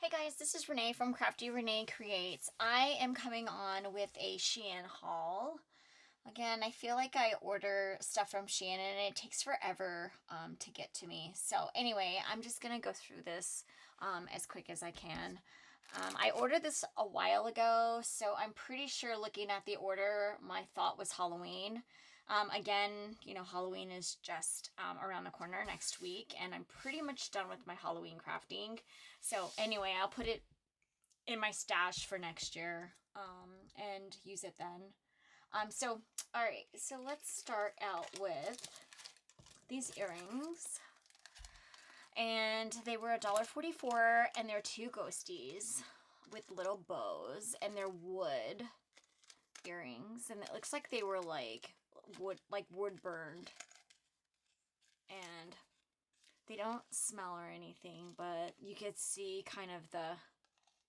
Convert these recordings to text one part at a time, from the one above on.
Hey guys, this is Renee from Crafty Renee Creates. I am coming on with a SHEIN haul. Again, I feel like I order stuff from SHEIN and it takes forever to get to me. So anyway, I'm just going to go through this as quick as I can. I ordered this a while ago, so I'm pretty sure looking at the order, my thought was Halloween. Again, you know, Halloween is just around the corner next week, and I'm pretty much done with my Halloween crafting. So anyway, I'll put it in my stash for next year and use it then. All right, so let's start out with these earrings. And they were $1.44, and they're two ghosties with little bows, and they're wood earrings, and it looks like they were like wood burned, and they don't smell or anything, but you could see kind of the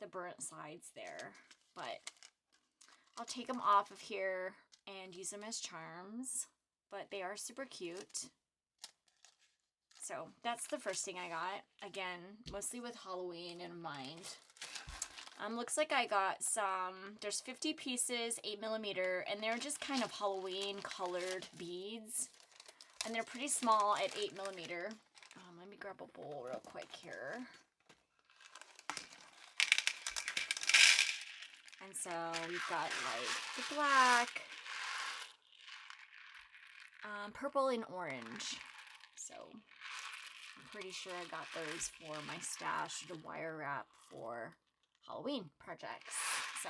burnt sides there. But I'll take them off of here and use them as charms, but they are super cute. So that's the first thing I got. Again, mostly with Halloween in mind. Looks like I got some, there's 50 pieces, 8mm, and they're just kind of Halloween colored beads. And they're pretty small at 8mm. Let me grab a bowl real quick here. And so we've got like the black, purple, and orange. So I'm pretty sure I got those for my stash to wire wrap for Halloween projects. So,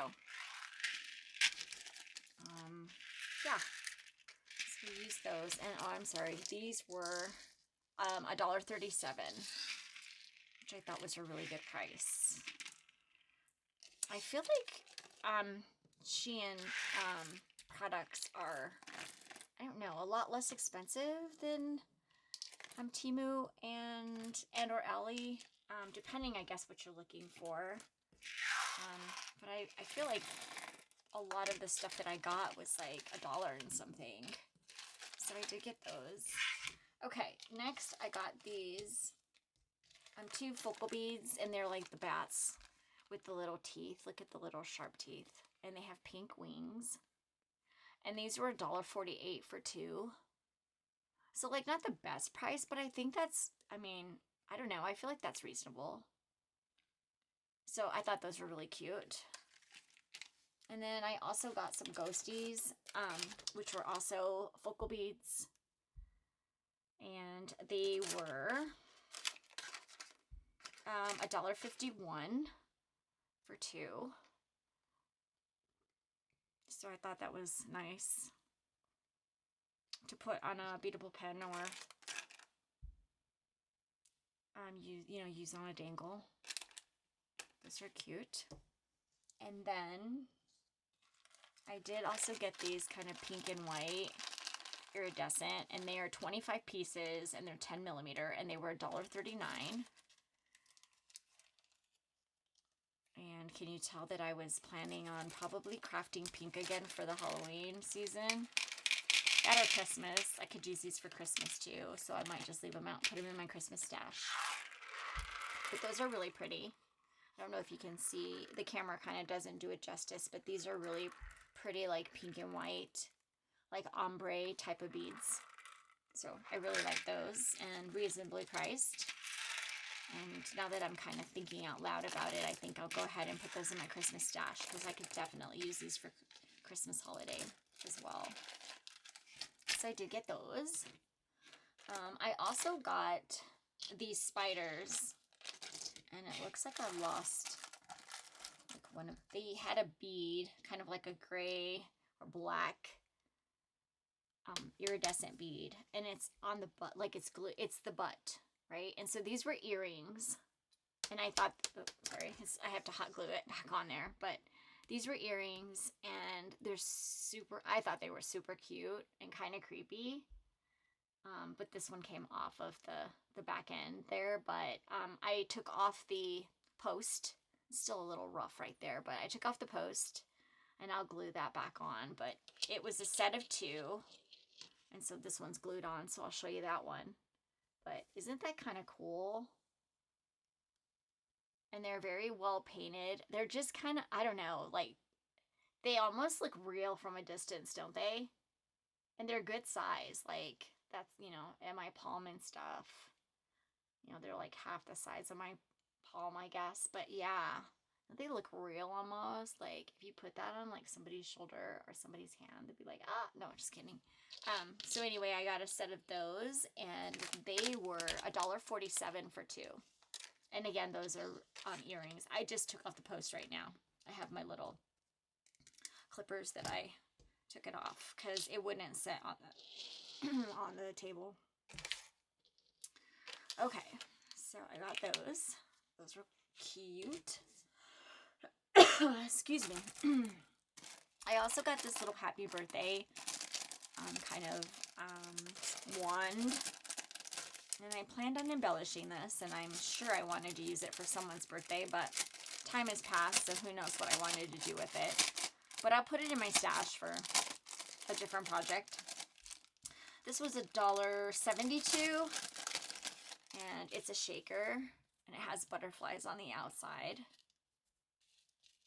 yeah. So we use those. And, oh, I'm sorry. These were $1.37, which I thought was a really good price. I feel like SHEIN products are, I don't know, a lot less expensive than Temu and or Ali, depending, I guess, what you're looking for. But I feel like a lot of the stuff that I got was like $1 and something. So I did get those. Okay, next I got these two focal beads, and they're like the bats with the little teeth. Look at the little sharp teeth. And they have pink wings. And these were $1.48 for two. So like not the best price, but I think that's, I mean, I don't know. I feel like that's reasonable. So I thought those were really cute. And then I also got some ghosties, which were also focal beads. And they were $1.51 for two. So I thought that was nice to put on a beadable pen or use on a dangle. Those are cute. And then I did also get these kind of pink and white iridescent, and they are 25 pieces, and they're 10mm, and they were $1.39. And can you tell that I was planning on probably crafting pink again for the Halloween season? At our Christmas. I could use these for Christmas too, so I might just leave them out, put them in my Christmas stash. But those are really pretty. I don't know if you can see, the camera kind of doesn't do it justice, but these are really pretty, like pink and white, like ombre type of beads. So I really like those, and reasonably priced. And now that I'm kind of thinking out loud about it, I think I'll go ahead and put those in my Christmas stash, because I could definitely use these for Christmas holiday as well. So I did get those. I also got these spiders, and it looks like I lost like one of, they had a bead, kind of like a gray or black iridescent bead, and it's on the butt, like it's glue, it's the butt, right? And so these were earrings, and I thought, oh, sorry, I have to hot glue it back on there, but these were earrings, and they're super, I thought they were super cute and kind of creepy. But this one came off of the back end there, but I took off the post. It's still a little rough right there, but I took off the post, and I'll glue that back on. But it was a set of two, and so this one's glued on, so I'll show you that one. But isn't that kind of cool? And they're very well painted. They're just kind of, I don't know, like they almost look real from a distance, don't they? And they're good size. Like that's, you know, in my palm and stuff. You know, they're like half the size of my palm, I guess. But yeah, they look real almost. Like if you put that on like somebody's shoulder or somebody's hand, they'd be like, ah, no, just kidding. So anyway, I got a set of those and they were $1.47 for two. And again, those are earrings. I just took off the post right now. I have my little clippers that I took it off because it wouldn't sit on the on the table. Okay, so I got those. Those were cute. Excuse me. I also got this little happy birthday kind of wand. And I planned on embellishing this, and I'm sure I wanted to use it for someone's birthday, but time has passed, so who knows what I wanted to do with it. But I'll put it in my stash for a different project. This was $1.72, and it's a shaker, and it has butterflies on the outside.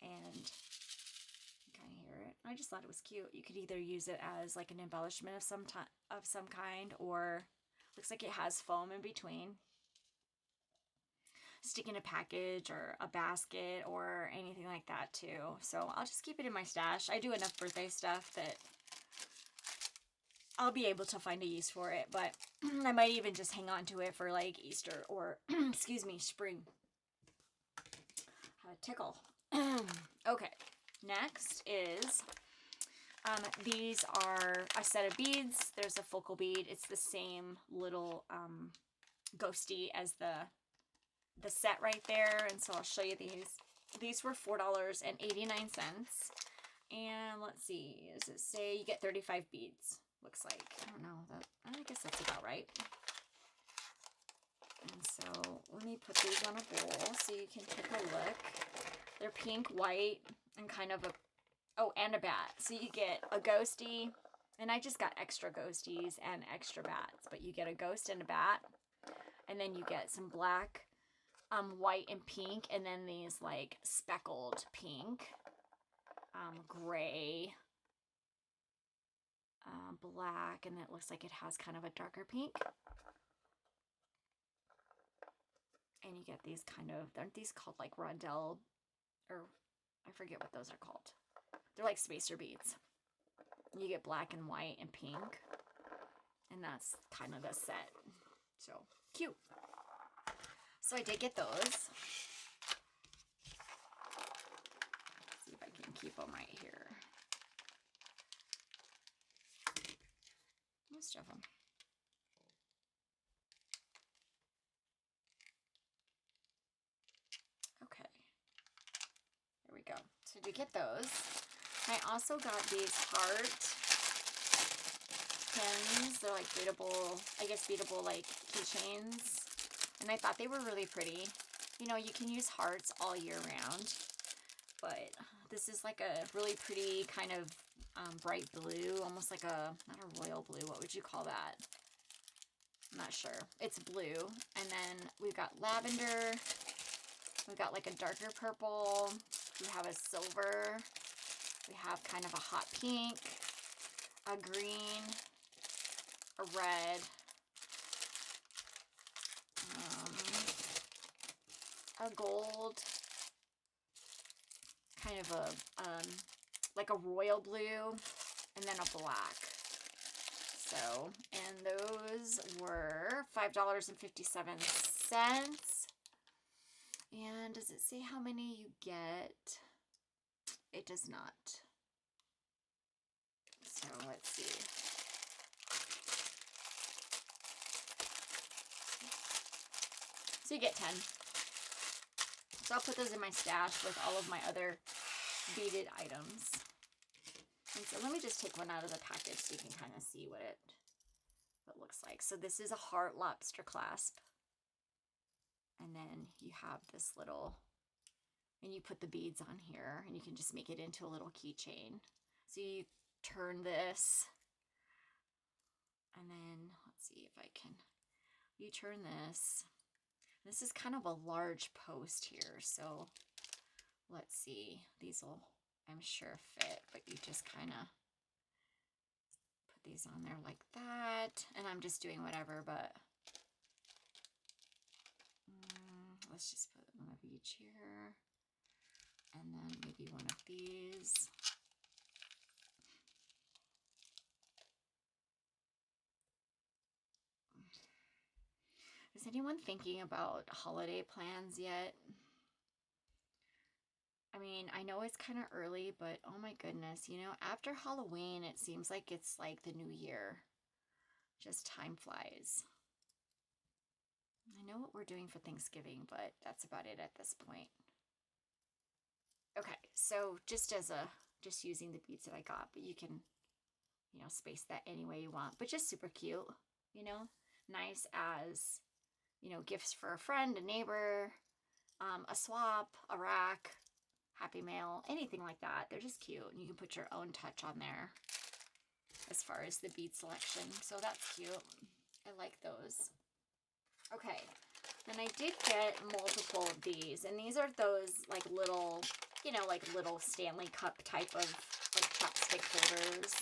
And you kind of hear it. I just thought it was cute. You could either use it as like an embellishment of some kind, or looks like it has foam in between. Stick in a package or a basket or anything like that too. So I'll just keep it in my stash. I do enough birthday stuff that I'll be able to find a use for it, but I might even just hang on to it for like Easter or, excuse me, spring. Have a tickle. Okay, next is these are a set of beads. There's a focal bead. It's the same little ghosty as the set right there. And so I'll show you these. These were $4.89. And let's see, does it say you get 35 beads? Looks like. I don't know. I guess that's about right. And so let me put these on a bowl so you can take a look. They're pink, white, and kind of a, oh, and a bat. So you get a ghosty, and I just got extra ghosties and extra bats, but you get a ghost and a bat, and then you get some black, white, and pink, and then these like speckled pink, gray, black, and it looks like it has kind of a darker pink. And you get these kind of, aren't these called like rondelle, or I forget what those are called. They're like spacer beads. You get black and white and pink. And that's kind of the set. So, cute. So I did get those. Let's see if I can keep them right here. Most of them. Okay. There we go. So to get those, I also got these heart pins. They're like beadable, I guess beadable like keychains. And I thought they were really pretty. You know, you can use hearts all year round. But this is like a really pretty kind of bright blue, almost like a, not a royal blue, what would you call that? I'm not sure. It's blue. And then we've got lavender. We've got like a darker purple. We have a silver. We have kind of a hot pink, a green, a red, a gold, kind of a, like a royal blue, and then a black. So, and those were $5.57. And does it say how many you get? It does not. So let's see. So you get 10. So I'll put those in my stash with all of my other beaded items. And so let me just take one out of the package so you can kind of see what it looks like. So this is a heart lobster clasp. And then you have this little, and you put the beads on here, and you can just make it into a little keychain. So you turn this, and then, let's see if I can, you turn this, This is kind of a large post here, so let's see. These will, I'm sure, fit, but you just kind of put these on there like that. And I'm just doing whatever, but let's just put one of each here. And then maybe one of these. Is anyone thinking about holiday plans yet? I mean, I know it's kind of early, but oh my goodness, you know, after Halloween, it seems like it's like the new year. Just time flies. I know what we're doing for Thanksgiving, but that's about it at this point. Okay, so just using the beads that I got, but you can, you know, space that any way you want, but just super cute, you know, nice as, you know, gifts for a friend, a neighbor, a swap, a rack, Happy Mail, anything like that. They're just cute, and you can put your own touch on there as far as the bead selection. So that's cute. I like those. Okay, then I did get multiple of these, and these are those like little, you know, like little Stanley cup type of like chopstick holders.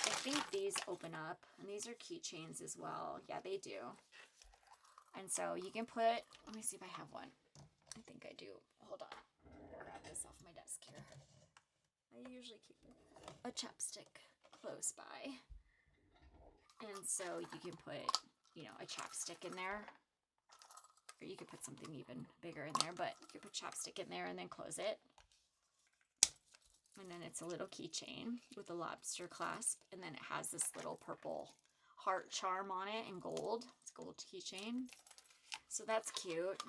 I think these open up, and these are keychains as well. Yeah, they do. And so you can put, let me see if I have one. I think I do. Hold on. Grab this off my desk here. I usually keep a chapstick close by. And so you can put, you know, a chapstick in there. Or you could put something even bigger in there, but you could put chapstick in there and then close it. And then it's a little keychain with a lobster clasp. And then it has this little purple heart charm on it in gold. It's a gold keychain. So that's cute.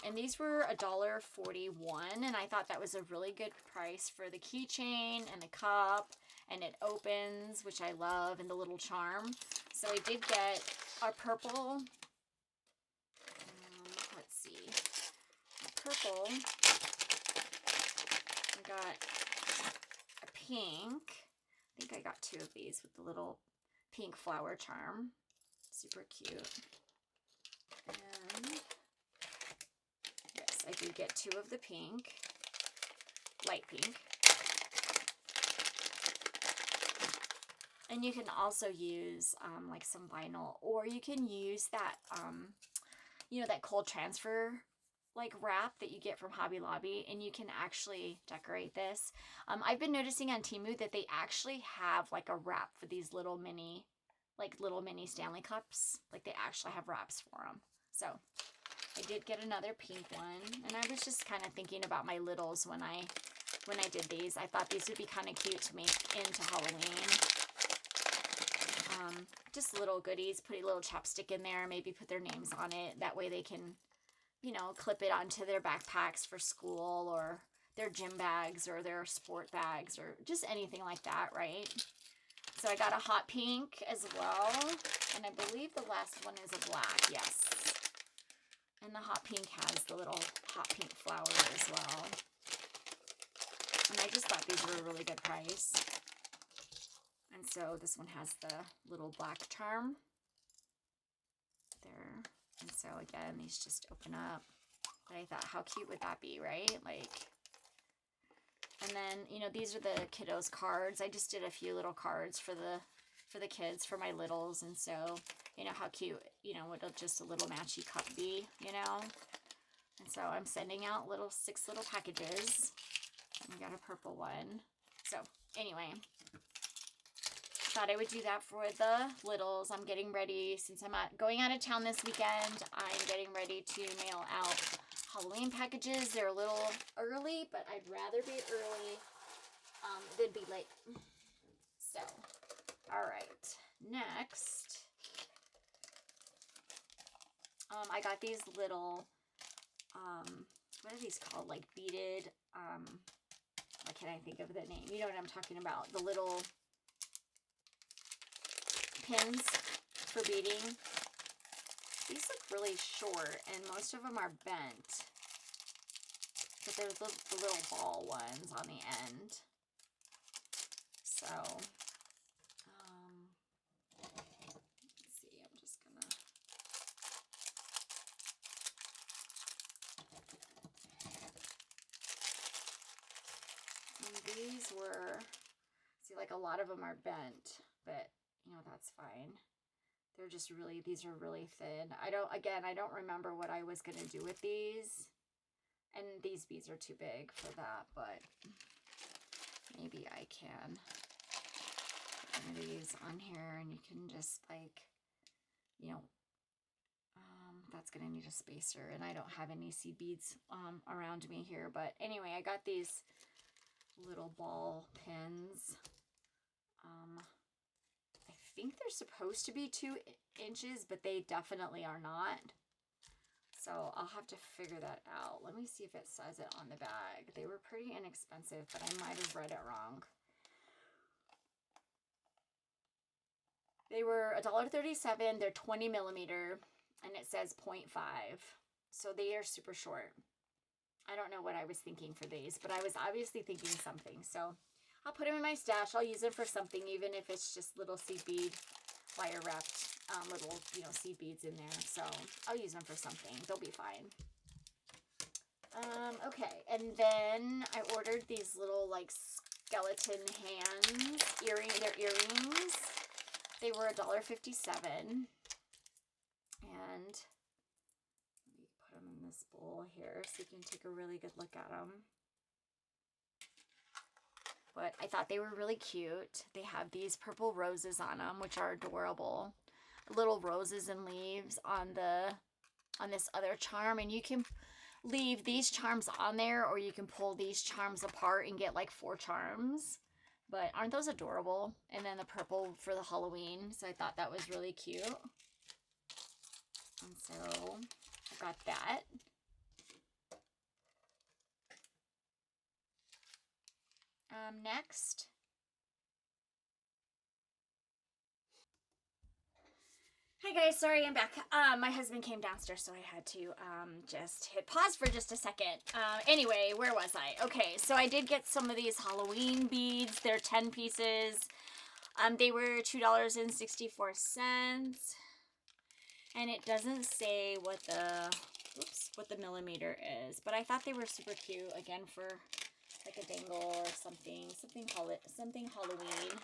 And these were $1.41, and I thought that was a really good price for the keychain and the cup, and it opens, which I love, and the little charm. So I did get a purple, let's see, a purple, I got a pink, I think I got 2 of these with the little pink flower charm, super cute. And yes, I did get 2 of the pink, light pink. And you can also use like some vinyl, or you can use that, you know, that cold transfer like wrap that you get from Hobby Lobby, and you can actually decorate this. I've been noticing on Temu that they actually have like a wrap for these little mini Stanley cups. Like they actually have wraps for them. So I did get another pink one, and I was just kind of thinking about my littles when I did these. I thought these would be kind of cute to make into Halloween. Just little goodies, put a little chapstick in there, maybe put their names on it. That way they can, you know, clip it onto their backpacks for school, or their gym bags, or their sport bags, or just anything like that, right? So I got a hot pink as well, and I believe the last one is a black, yes. And the hot pink has the little hot pink flower as well. And I just thought these were a really good price. And so this one has the little black charm there. And so again, these just open up. But I thought, how cute would that be, right? Like, and then, you know, these are the kiddos cards. I just did a few little cards for the kids, for my littles. And so, you know, how cute, you know, would just a little matchy cup be, you know? And so I'm sending out 6 little packages. And we got a purple one. So anyway, thought I would do that for the littles. I'm getting ready, since I'm going out of town this weekend, I'm getting ready to mail out Halloween packages. They're a little early, but I'd rather be early than be late. So, all right, next, I got these little, what are these called? Like beaded, why can't I think of the name? You know what I'm talking about. The little pins for beading. These look really short, and most of them are bent. But there's the little ball ones on the end. So, let's see, I'm just gonna, these were, see, like a lot of them are bent, but you know, that's fine. They're just really, these are really thin. I don't remember what I was going to do with these. And these beads are too big for that, but maybe I can put one of these on here and you can just like, you know, that's going to need a spacer, and I don't have any seed beads around me here. But anyway, I got these little ball pins. I think they're supposed to be 2 inches, but they definitely are not. So I'll have to figure that out. Let me see if it says it on the bag. They were pretty inexpensive, but I might have read it wrong. They were $1.37. They're 20 millimeter. And it says 0.5. So they are super short. I don't know what I was thinking for these, but I was obviously thinking something. So I'll put them in my stash. I'll use them for something, even if it's just little seed bead wire wrapped little, you know, seed beads in there. So I'll use them for something. They'll be fine. Okay, and then I ordered these little like skeleton hands they're earrings. They were $1.57. And let me put them in this bowl here so you can take a really good look at them. But I thought they were really cute. They have these purple roses on them, which are adorable. Little roses and leaves on this other charm, and you can leave these charms on there, or you can pull these charms apart and get like 4 charms. But aren't those adorable? And then the purple for the Halloween, so I thought that was really cute. And so I got that. Next, hi guys, sorry I'm back. My husband came downstairs, so I had to just hit pause for just a second. Anyway, where was I? Okay, so I did get some of these Halloween beads. They're 10 pieces. They were $2.64. And it doesn't say what the millimeter is, but I thought they were super cute. Again, for like a dangle or something Halloween.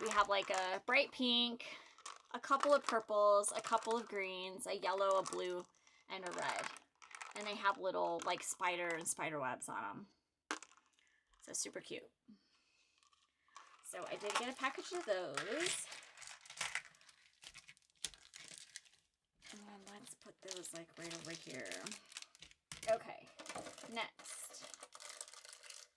We have like a bright pink, a couple of purples, a couple of greens, a yellow, a blue, and a red. And they have little like spider and spider webs on them. So super cute. So I did get a package of those. And let's put those like right over here. Okay, next.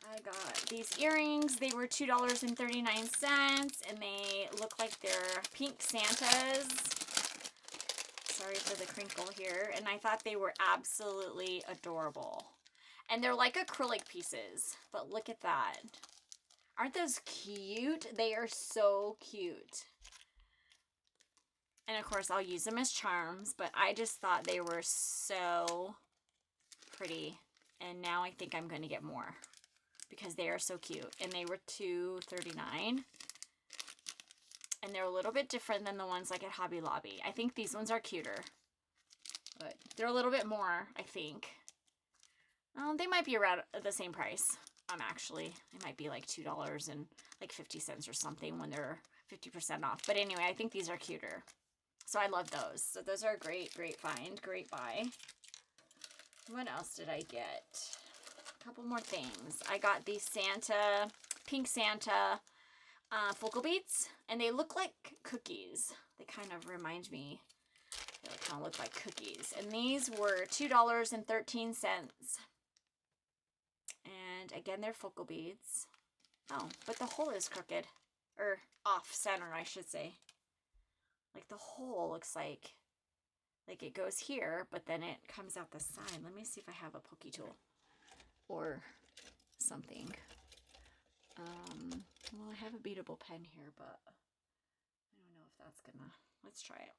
I got these earrings. They were $2.39, and they look like they're pink Santas. Sorry for the crinkle here. And I thought they were absolutely adorable. And they're like acrylic pieces, but look at that. Aren't those cute? They are so cute. And of course, I'll use them as charms, but I just thought they were so pretty. And now I think I'm going to get more, because they are so cute. And they were $2.39. And they're a little bit different than the ones like at Hobby Lobby. I think these ones are cuter, but they're a little bit more, I think. They might be around the same price. Actually, they might be like $2.50 or something when they're 50% off. But anyway, I think these are cuter. So I love those. So those are a great find, great buy. What else did I get? Couple more things. I got these Santa, pink Santa focal beads, and they look like cookies. They kind of remind me, they kind of look like cookies. And these were $2.13. And again, they're focal beads. Oh, but the hole is crooked, or off center, I should say. Like the hole looks like it goes here, but then it comes out the side. Let me see if I have a pokey tool or something. Well, I have a beadable pen here, but I don't know if that's gonna, let's try it.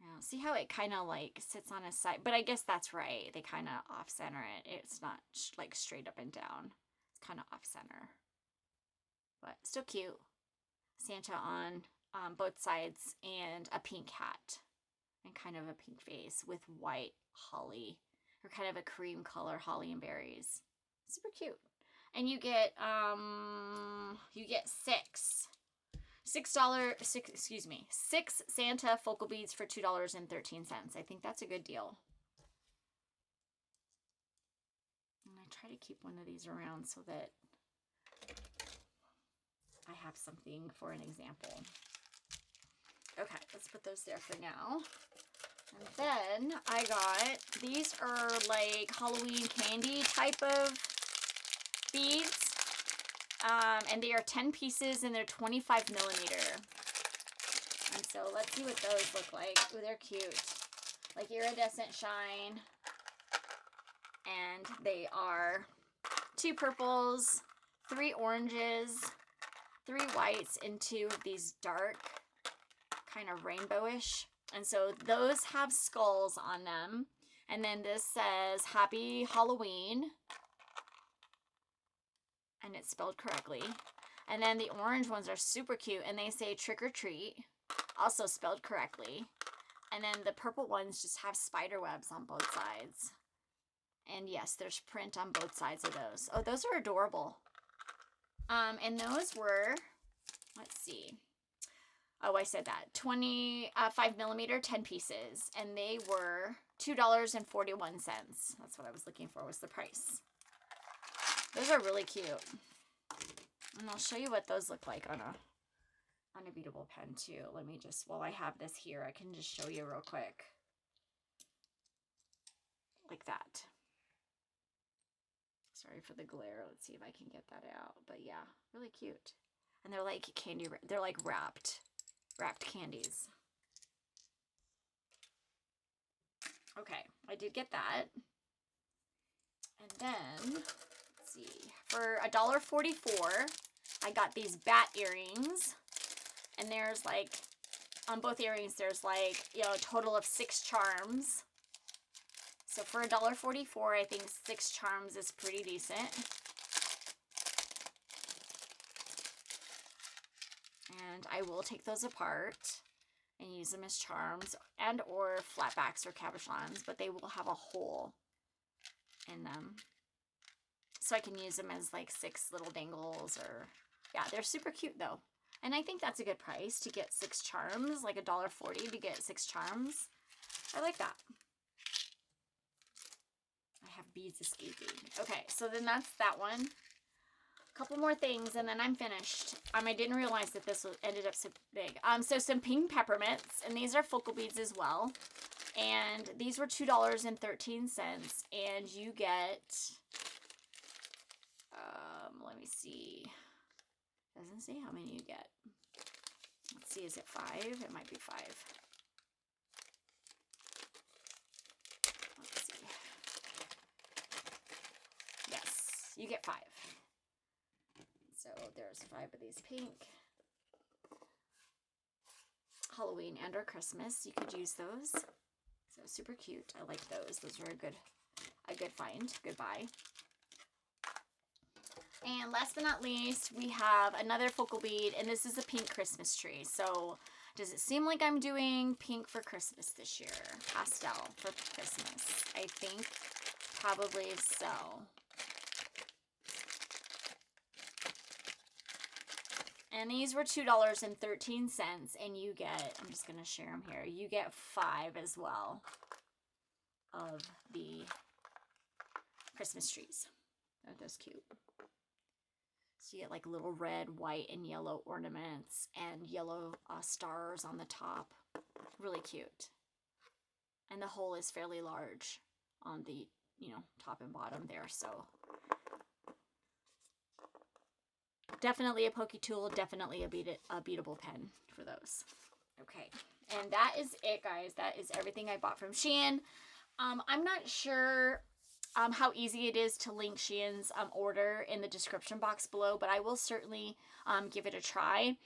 Now, see how it kind of like sits on a side, but I guess that's right. They kind of off center it. It's not like straight up and down. It's kind of off center, but still cute. Santa on both sides, and a pink hat and kind of a pink face with white holly They're kind of a cream color, holly and berries. Super cute. And you get six Santa focal beads for $2.13. I think that's a good deal. And I try to keep one of these around so that I have something for an example. Okay, let's put those there for now. And then I got, these are like Halloween candy type of beads. And they are 10 pieces and they're 25 millimeter. And so let's see what those look like. Oh, they're cute. Like iridescent shine. And they are 2 purples, 3 oranges, 3 whites, and 2 of these dark, kind of rainbowish. And so those have skulls on them. And then this says Happy Halloween. And it's spelled correctly. And then the orange ones are super cute. And they say Trick or Treat. Also spelled correctly. And then the purple ones just have spider webs on both sides. And yes, there's print on both sides of those. Oh, those are adorable. And those were, let's see. Oh, I said that. 5 millimeter, 10 pieces. And they were $2.41. That's what I was looking for, was the price. Those are really cute. And I'll show you what those look like on a beadable pen too. Let me just, while I have this here, I can just show you real quick. Like that. Sorry for the glare. Let's see if I can get that out. But yeah, really cute. And they're like candy, they're like wrapped candies. Okay, I did get that. And then, let's see, for $1.44, I got these bat earrings. And there's like, on both earrings, there's like, you know, a total of 6 charms. So for $1.44, I think 6 charms is pretty decent. And I will take those apart and use them as charms and or flatbacks or cabochons, but they will have a hole in them. So I can use them as like 6 little dangles or, yeah, they're super cute though. And I think that's a good price to get 6 charms, like $1.40 to get 6 charms. I like that. I have beads escaping. Okay, so then that's that one. A couple more things and then I'm finished. I didn't realize that this ended up so big. So some pink peppermints, and these are focal beads as well. And these were $2.13, and you get, let me see. Doesn't say how many you get. Let's see, is it 5? It might be 5. Let's see. Yes, you get 5. So there's 5 of these pink. Halloween and or Christmas, you could use those. So super cute. I like those. Those are a good find. Good buy. And last but not least, we have another focal bead, and this is a pink Christmas tree. So does it seem like I'm doing pink for Christmas this year? Pastel for Christmas. I think probably so. And these were $2.13, and you get, I'm just going to share them here, you get 5 as well of the Christmas trees. Aren't those cute? So you get like little red, white, and yellow ornaments and yellow stars on the top. Really cute. And the hole is fairly large on the, you know, top and bottom there. So definitely a pokey tool, definitely a beadable pen for those. Okay, and that is it, guys. That is everything I bought from SHEIN. I'm not sure how easy it is to link SHEIN's order in the description box below, but I will certainly give it a try.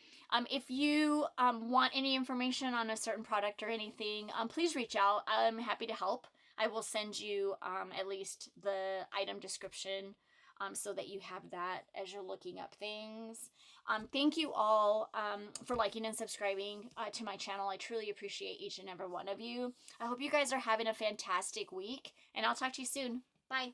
If you want any information on a certain product or anything, please reach out. I'm happy to help. I will send you at least the item description so that you have that as you're looking up things. Thank you all for liking and subscribing to my channel. I truly appreciate each and every one of you. I hope you guys are having a fantastic week, and I'll talk to you soon. Bye.